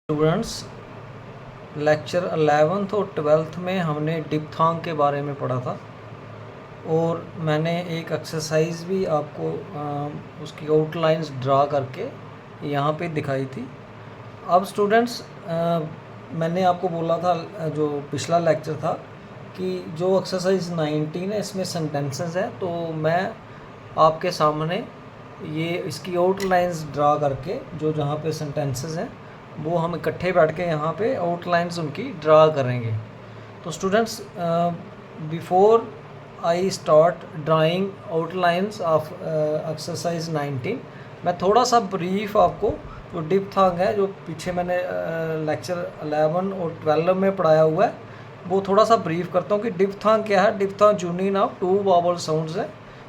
Students, lecture 11th और 12th में हमने डिप्थोंग के बारे में पढ़ा था और मैंने एक एक्सरसाइज भी आपको उसकी आउटलाइंस ड्रा करके यहाँ पे दिखाई थी। अब स्टूडेंट्स, मैंने आपको बोला था जो पिछला लेक्चर था कि जो एक्सरसाइज 19 है इसमें सेंटेंसेस है, तो मैं आपके सामने ये इसकी आउटलाइंस ड्रा करके जो जहाँ पे सेंटेंसेस हैं वो हम इकट्ठे बैठ के यहाँ पे आउटलाइंस उनकी ड्रा करेंगे। तो students, before I start drawing outlines of exercise 19, मैं थोड़ा सा ब्रीफ आपको जो डिप्थोंग है, जो पीछे मैंने लेक्चर 11 और 12 में पढ़ाया हुआ है, वो थोड़ा सा ब्रीफ करता हूँ कि डिप्थोंग क्या है। Diphthong union of two vowel sounds है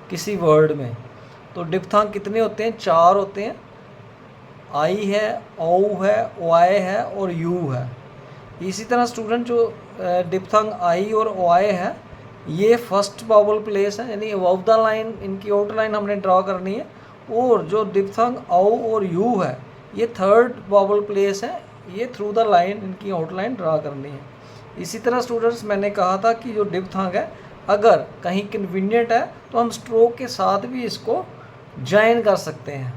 किसी वर्ड में। तो डिप्थोंग कितने होते हैं? 4 होते हैं। आई है, औ है, ओआई है और यू है। इसी तरह स्टूडेंट, जो डिप्थोंग आई और ओआई है, ये फर्स्ट वावल प्लेस है, यानी अबव द लाइन इनकी आउटलाइन हमने ड्रा करनी है। और जो डिप्थोंग औ और यू है, ये थर्ड वावल प्लेस है, ये थ्रू द लाइन इनकी आउटलाइन ड्रा करनी है। इसी तरह स्टूडेंट्स, मैंने कहा था कि जो डिप्थोंग है, अगर कहीं कन्वीनियंट है तो हम स्ट्रोक के साथ भी इसको ज्वाइन कर सकते हैं।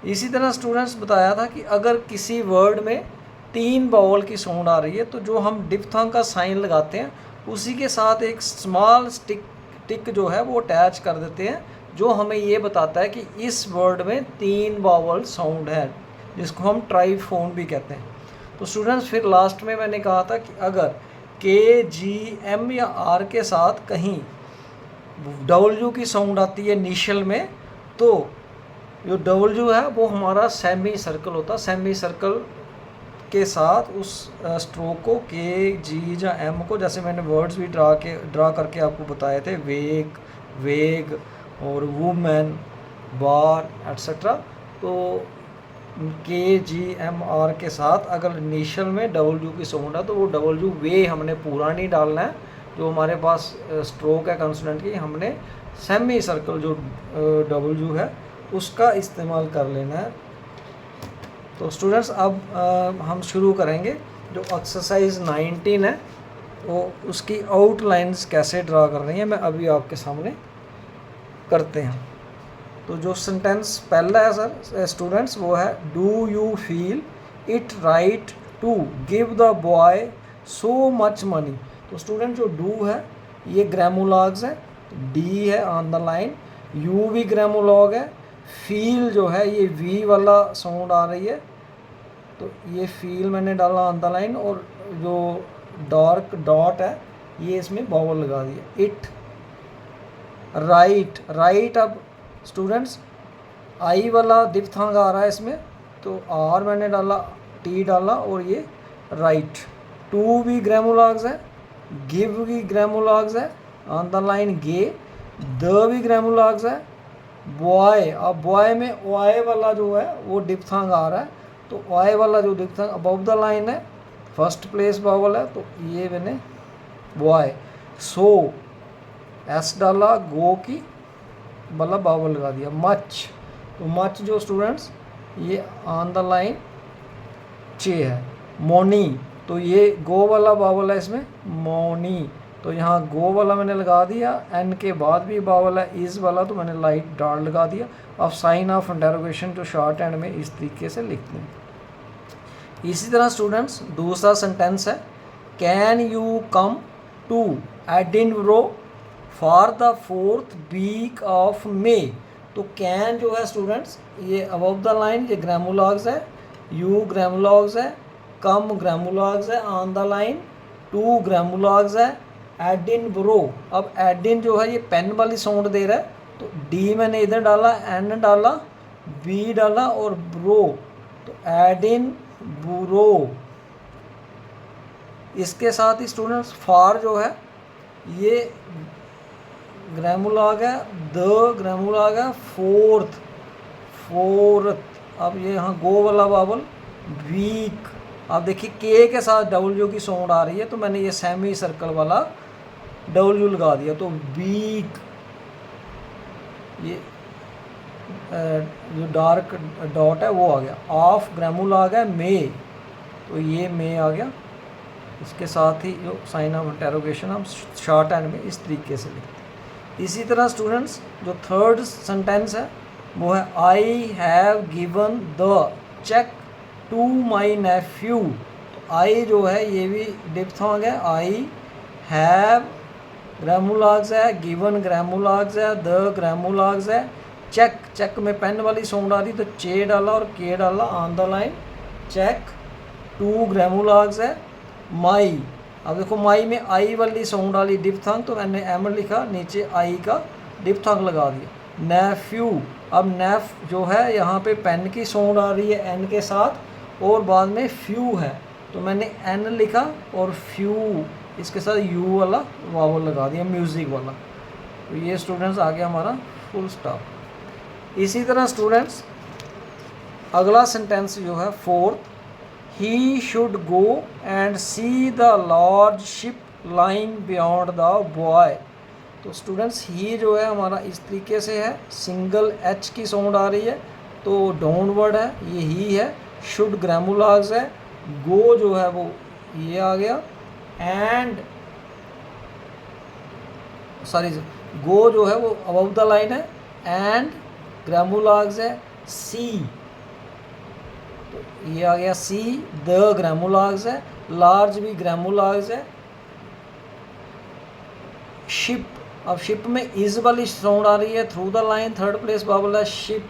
इसी तरह स्टूडेंट्स, बताया था कि अगर किसी वर्ड में 3 वावल की साउंड आ रही है तो जो हम डिप्थोंग का साइन लगाते हैं उसी के साथ एक स्मॉल टिक जो है वो अटैच कर देते हैं, जो हमें ये बताता है कि इस वर्ड में 3 वावल साउंड है, जिसको हम ट्राइफोन भी कहते हैं। तो स्टूडेंट्स, फिर लास्ट में मैंने कहा था कि अगर के, जी, एम या आर के साथ कहीं डब्ल्यू की साउंड आती है इनिशियल में, तो जो डब्ल्यू है वो हमारा सेमी सर्कल होता है। सेमी सर्कल के साथ उस स्ट्रोक को, के, जी या एम को, जैसे मैंने वर्ड्स भी ड्रा करके आपको बताए थे, वेग और वुमेन, बार एट्सेट्रा। तो के, जी, एम, आर के साथ अगर इनिशियल में डब्ल्यू की साउंड है तो वो डब्ल्यू वे हमने पूरा नहीं डालना है। जो हमारे पास स्ट्रोक है कंसोनेंट की, हमने सेमी सर्कल जो डब्ल्यू है उसका इस्तेमाल कर लेना है। तो स्टूडेंट्स, अब हम शुरू करेंगे। जो एक्सरसाइज 19 है वो उसकी आउटलाइंस कैसे ड्रा कर रही है मैं अभी आपके सामने करते हैं। तो जो सेंटेंस पहला है सर स्टूडेंट्स, वो है do you feel it right to give the boy so much money. तो स्टूडेंट, जो डू है ये ग्रामोलॉग्स है, डी है ऑन द लाइन, यू भी ग्रामोलॉग है, फील जो है ये वी वाला साउंड आ रही है, तो ये फील मैंने डाला ऑन द लाइन, और जो डार्क डॉट है ये इसमें वावल लगा दिया। It, right. अब स्टूडेंट्स, आई वाला डिप्थोंग आ रहा है इसमें, तो आर मैंने डाला, टी डाला और ये राइट। टू भी ग्रामोलॉग्स है, गिव भी ग्रामोलॉग्स है, ऑन द लाइन गे, द भी ग्रामोलॉग्स है, बॉय। अब बॉय में ओआई वाला जो है वो डिप्थोंग आ रहा है, तो ओआई वाला जो डिप्थोंग अबव द लाइन है, फर्स्ट प्लेस वावल है, तो ये मैंने बॉय। सो एस डाला, गो की वाला वावल लगा दिया। मच, तो मच जो स्टूडेंट्स ये ऑन द लाइन चे है। मोनी, तो ये गो वाला वावल है इसमें, मोनी, तो यहाँ गो वाला मैंने लगा दिया। एन के बाद भी वावल है, इज वाला, तो मैंने लाइट डॉट लगा दिया। अब साइन ऑफ इंटरोगेशन जो शॉर्ट हैंड में इस तरीके से लिखते हैं। इसी तरह स्टूडेंट्स, दूसरा सेंटेंस है can you come to Edinburgh for the 4th week of May. तो कैन जो है स्टूडेंट्स ये अबव द लाइन ये ग्रामोलॉग्स है, यू ग्रामोलॉग्स है, कम ग्रामोलॉग्स है, ऑन द लाइन टू ग्रामोलॉग्स है, एडिनब्रो। अब एडिन जो है ये पेन वाली साउंड दे रहा है, तो डी मैंने इधर डाला, एन डाला, बी डाला और ब्रो, तो एडिन बुरो। इसके साथ ही स्टूडेंट्स फार जो है ये ग्रामोलॉग है, द ग्रामोलॉग है, फोर्थ। अब ये यहाँ गो वाला वावल, वीक। अब देखिए के साथ डब्ल्यू की साउंड आ रही है, तो मैंने ये सेमी सर्कल वाला डब्ल्यू लगा दिया, तो वीक। ये जो डार्क डॉट है वो आ गया। ऑफ ग्रामोलॉग है मे, तो ये में आ गया, इसके साथ ही जो साइन ऑफ इंटेरोगेशन हम शॉर्ट हैंड में इस तरीके से लिखते हैं। इसी तरह स्टूडेंट्स जो थर्ड सेंटेंस है वो है I have given the cheque to my nephew. तो आई जो है ये भी डिप्थोंग है, आई हैव ग्रामुलाग्स है, गिवन ग्रामुलाग्स है, द ग्रामुलाग्स है, चेक, चेक में पेन वाली साउंड आ रही तो चे डाला और के डाला on the line, check, two ग्रामुलाग्स है, माई, अब देखो माई में आई वाली साउंड वाली डिप्थोंग तो मैंने एम लिखा, नीचे आई का डिप्थोंग लगा दिया, नेफ्यू, अब नेफ जो है यहाँ पे पेन की साउंड आ रही है एन के साथ और बाद में फ्यू है तो मैंने एन लिखा और फ्यू इसके साथ यू वाला वावल लगा दिया, म्यूज़िक वाला। तो ये स्टूडेंट्स आ गया हमारा फुल स्टॉप। इसी तरह स्टूडेंट्स अगला सेंटेंस जो है fourth, he should go and see the large ship lying beyond the boy. तो स्टूडेंट्स ही जो है हमारा इस तरीके से है, सिंगल एच की साउंड आ रही है तो डाउन वर्ड है, ये ही है, शुड ग्रामुलाग्स है, गो जो है वो ये आ गया, एंड सॉरी गो जो है वो अबव द लाइन है, एंड ग्रामुलाग्स है, सी तो ये आ गया सी, द ग्रामुलाग्स है, लार्ज भी ग्रामुलाग्स है, शिप, अब शिप में इज वाली साउंड आ रही है through the line, third place बाबल है, शिप,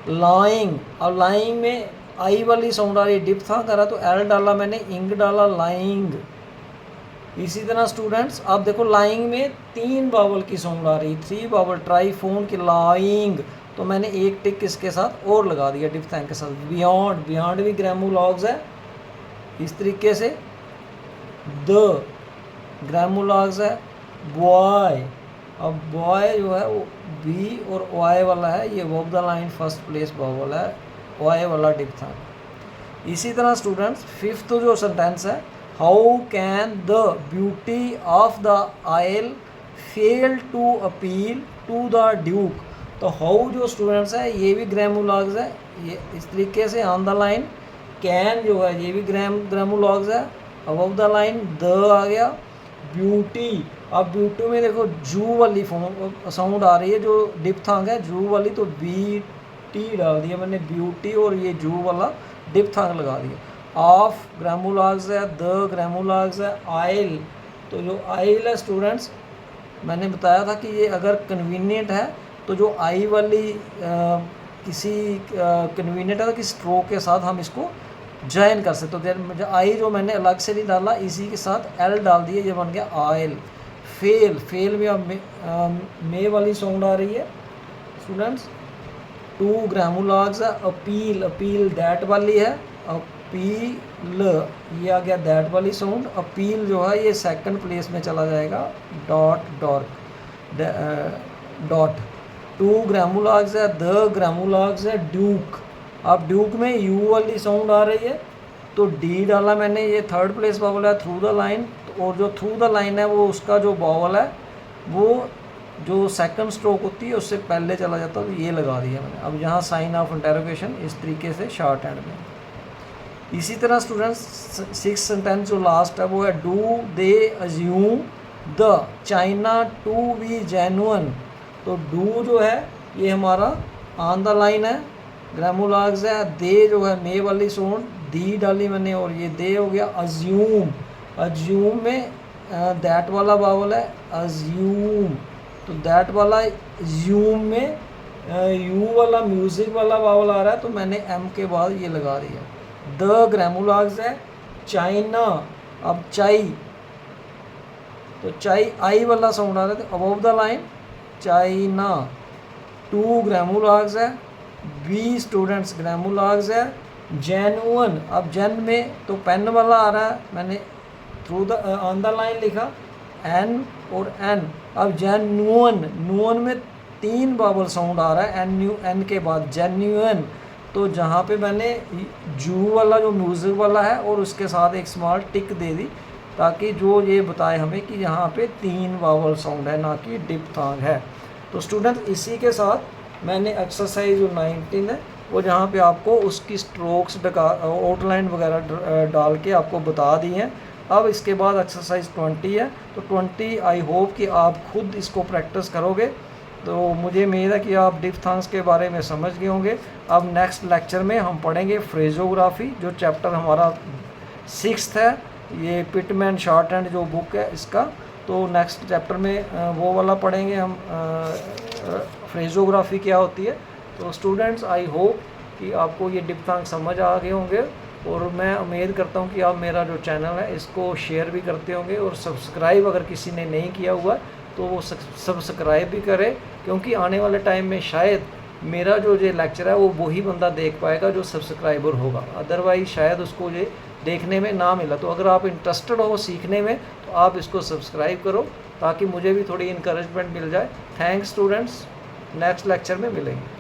लाइंग, अब लाइंग में आई वाली साउंड आ रही है, डिप्थोंग करा तो एल डाला मैंने, इंग डाला, लाइंग। इसी तरह स्टूडेंट्स अब देखो लाइंग में 3 बावल की साउंड आ रही है, 3 बावल ट्राईफोन की, लाइंग तो मैंने एक टिक इसके साथ और लगा दिया डिप्थोंग के साथ, बियॉन्ड, बियॉन्ड भी ग्रामुलाग्स है इस तरीके से, द ग्रामुलाग्स है, बॉय, अब बॉय जो है वो बी और वाई वाला है, ये वो the line first place vowel है, वाई वाला डिप्थोंग। इसी तरह स्टूडेंट्स फिफ्थ जो सेंटेंस है, how can the beauty of the isle fail to appeal to the duke. तो हाउ जो स्टूडेंट्स है ये भी ग्रामुलाग्स है, ये इस तरीके से ऑन द लाइन, कैन जो है ये भी ग्रामुलाग्स है, अबव द लाइन द आ गया, ब्यूटी, अब ब्यूटी में देखो जू वाली साउंड आ रही है जो डिप्थोंग है, जू वाली तो बी टी डाल दिया मैंने, ब्यूटी और ये जू वाला डिप्थोंग लगा दिया, ऑफ ग्रामुलाग्स है, द ग्रामुलाग्स है, आइल, तो जो आइल है स्टूडेंट्स मैंने बताया था कि ये अगर कन्वीनियंट है तो जो आई वाली किसी कन्वीनियंट है तो किसी स्ट्रोक के साथ हम इसको जॉइन कर सकते, तो आई जो मैंने अलग से नहीं डाला इसी के साथ एल डाल दिए, ये बन गया आयल। फेल, फेल में अब मे वाली साउंड आ रही है स्टूडेंट्स, टू ग्रामुलाग्स है, अपील, अपील दैट वाली है, अपील ये आ गया दैट वाली साउंड, अपील जो है ये सेकंड प्लेस में चला जाएगा, डॉट डॉट डॉट, टू ग्रामुलाग्स है, द ग्रामुलाग्स है, ड्यूक, अब ड्यूक में यू वाली साउंड आ रही है तो डी डाला मैंने, ये थर्ड प्लेस बावल है थ्रू द लाइन, और जो थ्रू द लाइन है वो उसका जो बावल है वो जो सेकंड स्ट्रोक होती है उससे पहले चला जाता है, तो ये लगा दिया मैंने। अब यहाँ साइन ऑफ इंटेरोगेशन इस तरीके से शॉर्ट हैंड में। इसी तरह स्टूडेंट्स सिक्स सेंटेंस जो लास्ट है वो है, do they assume the china to be genuine. तो डू जो है ये हमारा ऑन द लाइन है, ग्रामुलाग्स है, दे जो है मे वाली साउंड दी डाली मैंने और ये दे हो गया, अज्यूम, अज्यूम में दैट वाला बावल है, अज्यूम, तो दैट वाला ज्यूम में यू वाला म्यूज़िक वाला बावल आ रहा है तो मैंने एम के बाद ये लगा दिया। द ग्रामुलाग्स है, चाइना, अब चाई, तो चाई आई वाला साउंड आ रहा है तो above the line China, two ग्रामुलाग्स है, बी स्टूडेंट्स ग्रामुलाग्स है, जेन्युइन, अब जेन में तो पेन वाला आ रहा है मैंने through the on the line लिखा, एन और एन, अब जेन्युइन, न्यून में 3 बावल साउंड आ रहा है एन, एन के बाद जेन्युइन, तो जहाँ पे मैंने जू वाला जो म्यूज़िक वाला है और उसके साथ एक स्मॉल टिक दे दी ताकि जो ये बताए हमें कि यहाँ पे 3 बावल साउंड है ना कि डिप्थोंग है। तो स्टूडेंट इसी के साथ मैंने एक्सरसाइज जो 19 है वो जहाँ पे आपको उसकी स्ट्रोक्स आउटलाइन वगैरह डाल के आपको बता दी हैं। अब इसके बाद एक्सरसाइज 20 है, तो 20 आई होप कि आप खुद इसको प्रैक्टिस करोगे। तो मुझे उम्मीद है कि आप डिफ्थांग्स के बारे में समझ गए होंगे। अब नेक्स्ट लेक्चर में हम पढ़ेंगे फ्रेजोग्राफी, जो चैप्टर हमारा 6th है, ये पिटमैन शॉर्ट हैंड जो बुक है इसका। तो नेक्स्ट चैप्टर में वो वाला पढ़ेंगे हम, फ्रेजोग्राफी क्या होती है। तो स्टूडेंट्स, आई होप कि आपको ये डिफ्थांग समझ आ गए होंगे, और मैं उम्मीद करता हूँ कि आप मेरा जो चैनल है इसको शेयर भी करते होंगे, और सब्सक्राइब अगर किसी ने नहीं किया हुआ तो वो सब्सक्राइब भी करें, क्योंकि आने वाले टाइम में शायद मेरा जो ये लेक्चर है वो वही बंदा देख पाएगा जो सब्सक्राइबर होगा, अदरवाइज शायद उसको ये देखने में ना मिला। तो अगर आप इंटरेस्टेड हो सीखने में तो आप इसको सब्सक्राइब करो, ताकि मुझे भी थोड़ी इनकरेजमेंट मिल जाए। थैंक्स स्टूडेंट्स, नेक्स्ट लेक्चर में मिलेंगे।